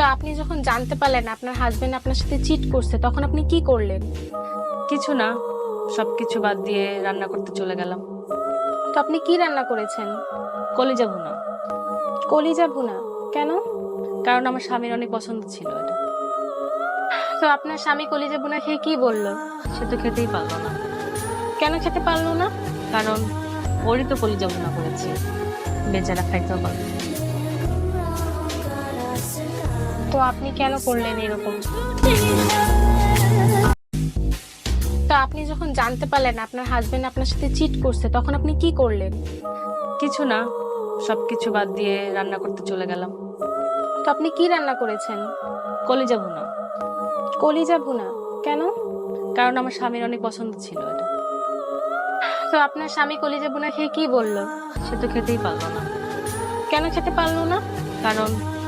তো আপনি যখন জানতে পারলেন আপনার হাজবেন্ড আপনার সাথে চিট করছে তখন আপনি কি করলেন? কিছু না, সবকিছু বাদ দিয়ে রান্না করতে চলে গেলাম। তো আপনি কি রান্না করেছেন? কলিজা ভুনা। কলিজা ভুনা? কেন? কারণ আমার স্বামীর অনেক পছন্দ ছিল এটা। তো আপনার স্বামী কলিজা ভুনা খেয়ে কি বললো? সে তো খেতেই পারলো না। কেন খেতে পারলো না? কারণ ওরই তো কলিজা ভুনা করেছি, বেচারা খাইতেও পারলো না। তো আপনি কেন করলেন এরকম? তো আপনি যখন জানতে পারলেন আপনার হাজবেন্ড আপনার সাথে চিট করছে তখন আপনি কি করলেন? কিছু না, সবকিছু বাদ দিয়ে রান্না করতে চলে গেলাম। তো আপনি কি রান্না করেছেন? কলিজা ভুনা। কলিজা ভুনা? কেন? কারণ আমার স্বামীর অনেক পছন্দ ছিল এটা। তো আপনার স্বামী কলিজা ভুনা খেয়ে কি বললো? সে তো খেতেই পারলো না। কেন খেতে পারলো না? কারণ